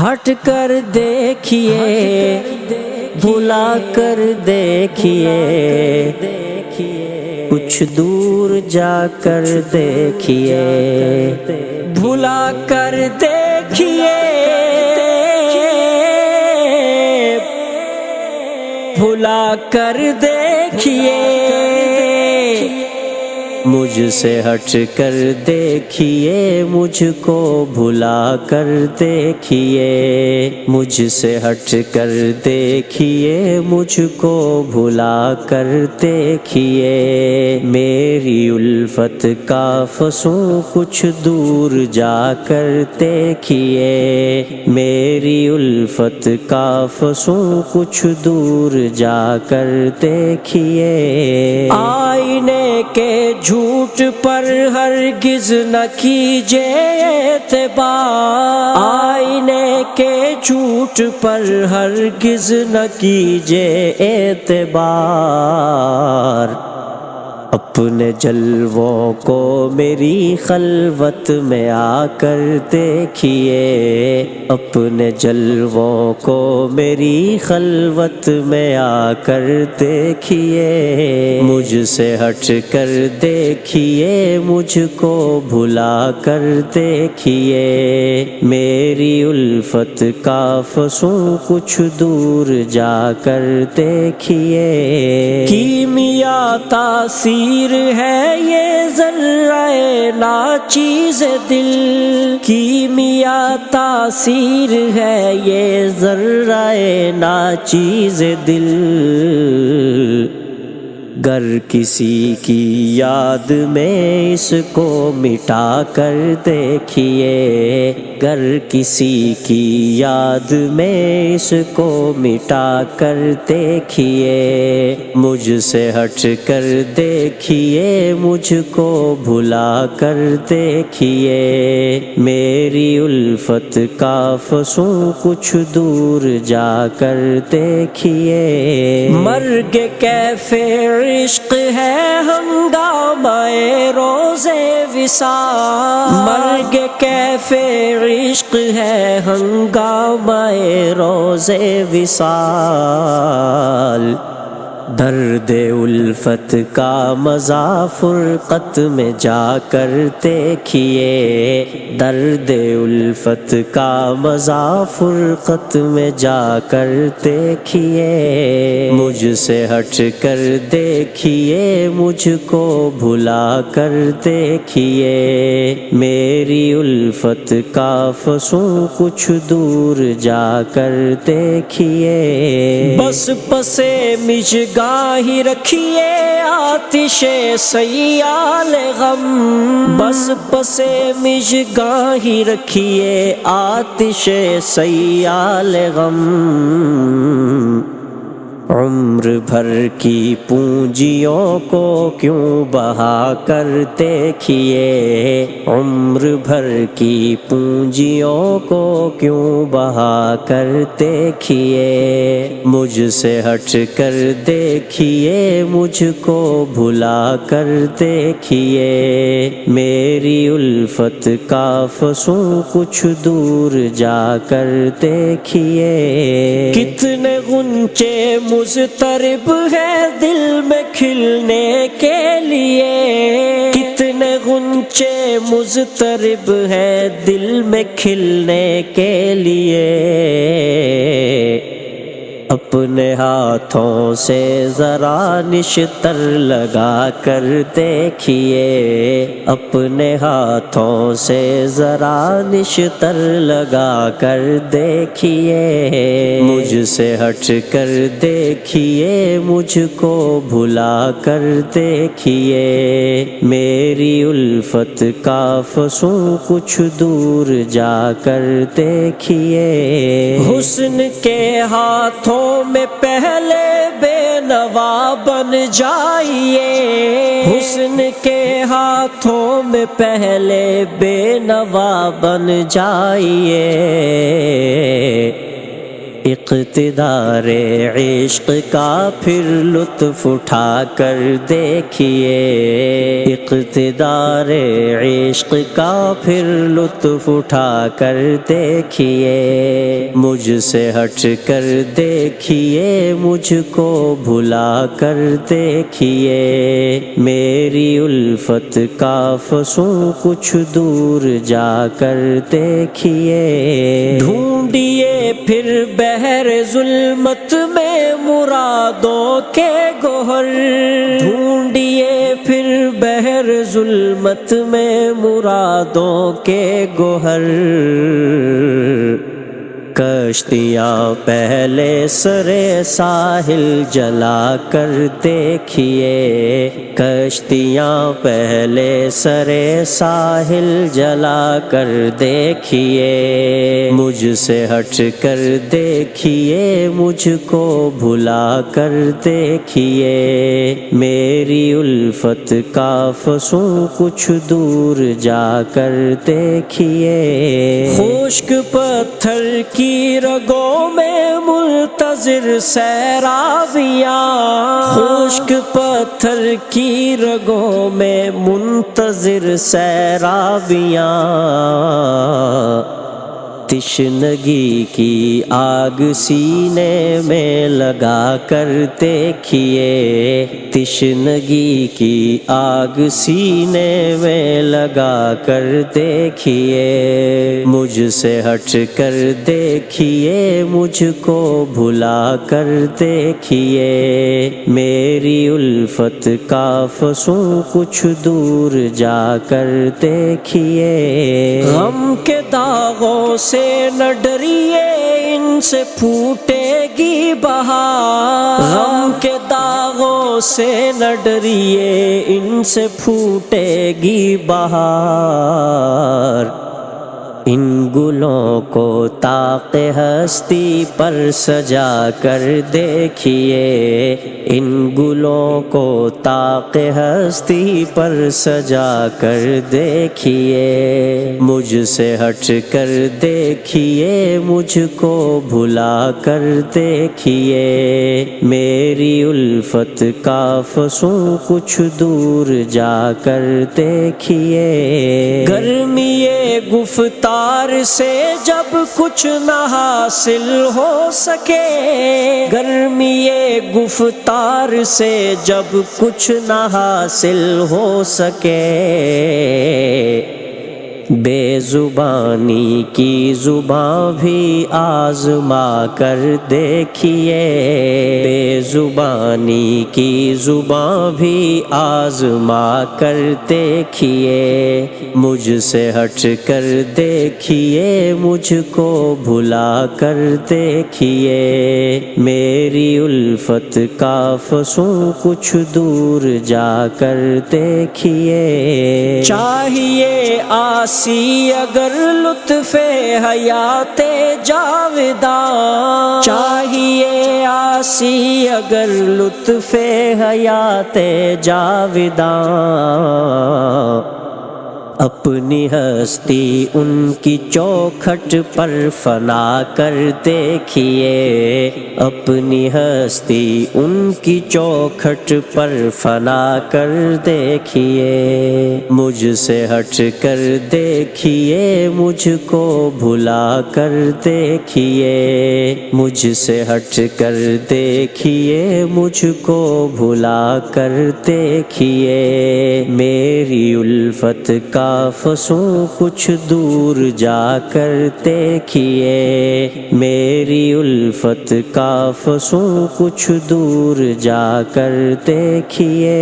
ہٹ کر دیکھیے، بھلا کر دیکھیے، کچھ دور جا کر دیکھیے، بھلا کر دیکھیے، بھلا کر دیکھیے، مجھ سے ہٹ کر دیکھیے، مجھ کو بھلا کر دیکھیے، مجھ سے ہٹ کر دیکھیے، مجھ کو بھلا کر دیکھیے، میری الفت کا فسوں کچھ دور جا کر دیکھیے، میری الفت کا فسوں کچھ دور جا کر دیکھیے، آئینے کے جھوٹ پر ہرگز نہ کیجے اعتبار، آئینے کے جھوٹ پر ہرگز نہ کیجے اعتبار، اپنے جلووں کو میری خلوت میں آ کر دیکھیے، اپنے جلووں کو میری خلوت میں آ کر دیکھیے، مجھ سے ہٹ کر دیکھیے، مجھ کو بھلا کر دیکھیے، میری الفت کا فسوں کچھ دور جا کر دیکھیے، کیمیا تاثیر ہے یہ ذرہ ناچیز دل، کیمیا تاثیر ہے یہ ذرہ ناچیز دل، گر کسی کی یاد میں اس کو مٹا کر دیکھیے، گر کسی کی یاد میں اس کو مٹا کر دیکھیے، مجھ سے ہٹ کر دیکھیے، مجھ کو بھلا کر دیکھیے، میری الفت کا فسوں کچھ دور جا کر دیکھیے، مرگ کیف عشق ہے ہنگامہ روز وصال، مرگ کیف عشق ہے ہنگامہ روز وصال، درد الفت کا مزہ فرقت میں جا کر دیکھیے، درد الفت کا مزہ فرقت میں جا کر دیکھیے، مجھ سے ہٹ کر دیکھیے، مجھ کو بھلا کر دیکھیے، میری الفت کا فسوں کچھ دور جا کر دیکھیے، بس پسے مژگاں ہی رکھیے آتش سیال غم، بس پسے مژگاں ہی رکھیے آتش سیال غم، عمر بھر کی پونجیوں کو کیوں بہا کر دیکھیے، عمر بھر کی پونجیوں کو کیوں بہا کر دیکھیے، مجھ سے ہٹ کر دیکھیے، مجھ کو بھلا کر دیکھیے، میری الفت کا فسوں کچھ دور جا کر دیکھیے، کتنے غنچے مضطرب ہے دل میں کھلنے کے لیے، کتنے غنچے مضطرب ہے دل میں کھلنے کے لیے، اپنے ہاتھوں سے ذرا نشتر لگا کر دیکھیے، اپنے ہاتھوں سے ذرا نشتر لگا کر دیکھیے، مجھ سے ہٹ کر دیکھیے، مجھ کو بھلا کر دیکھیے، میری الفت کا فسوں کچھ دور جا کر دیکھیے، حسن کے ہاتھوں میں پہلے بے نوا بن جائیے، حسن کے ہاتھوں میں پہلے بے نوا بن جائیے، اقتدار عشق کا پھر لطف اٹھا کر دیکھیے، اقتدار عشق کا پھر لطف اٹھا کر دیکھیے، مجھ سے ہٹ کر دیکھیے، مجھ کو بھلا کر دیکھیے، میری الفت کا فسوں کچھ دور جا کر دیکھیے، ڈھونڈیے پھر بحر ظلمت میں مرادوں کے گوہر، ڈھونڈیے پھر بحر ظلمت میں مرادوں کے گوہر، کشتیاں پہلے سرے ساحل جلا کر دیکھیے، کشتیاں پہلے سرے ساحل جلا کر دیکھیے، مجھ سے ہٹ کر دیکھیے، مجھ کو بھلا کر دیکھیے، میری الفت کا فسوں کچھ دور جا کر دیکھیے، خشک پتھر کی رگوں میں منتظر سیرابیاں، خشک پتھر کی رگوں میں منتظر سیرابیاں، تشنگی کی آگ سینے میں لگا کر دیکھیے، تشنگی کی آگ سینے میں لگا کر دیکھیے، مجھ سے ہٹ کر دیکھیے، مجھ کو بھلا کر دیکھیے، میری الفت کا فسوں کچھ دور جا کر دیکھیے، غم کے داغوں سے نہ ڈریے، ان سے پھوٹے گی بہار، غم کے داغوں سے نہ ڈریے، ان سے پھوٹے گی بہار، ان گلوں کو طاق ہستی پر سجا کر دیکھیے، ان گلوں کو طاق ہستی پر سجا کر دیکھیے، مجھ سے ہٹ کر دیکھیے، مجھ کو بھلا کر دیکھیے، میری الفت کا فسوں کچھ دور جا کر دیکھیے، گرمی گفتار سے جب کچھ نہ حاصل ہو سکے، گرمی گفتار سے جب کچھ نہ حاصل ہو سکے، بے زبانی کی زباں بھی آزما کر دیکھیے، بے زبانی کی زباں بھی آزما کر دیکھیے، مجھ سے ہٹ کر دیکھیے، مجھ کو بھلا کر دیکھیے، میری الفت کا فسوں کچھ دور جا کر دیکھیے، چاہیے آسی اگر لطف حیات جاوداں، چاہیے آسی اگر لطف حیات جاوداں، اپنی ہستی ان کی چوکھٹ پر فنا کر دیکھیے، اپنی ہستی ان کی چوکھٹ پر فنا کر دیکھیے، مجھ سے ہٹ کر دیکھیے، مجھ کو بھلا کر دیکھیے، مجھ سے ہٹ کر دیکھیے، مجھ کو بھلا کر دیکھیے، میری الفت کا فسوں کچھ دور جا کر دیکھیے، میری الفت کا فسوں کچھ دور جا کر دیکھیے۔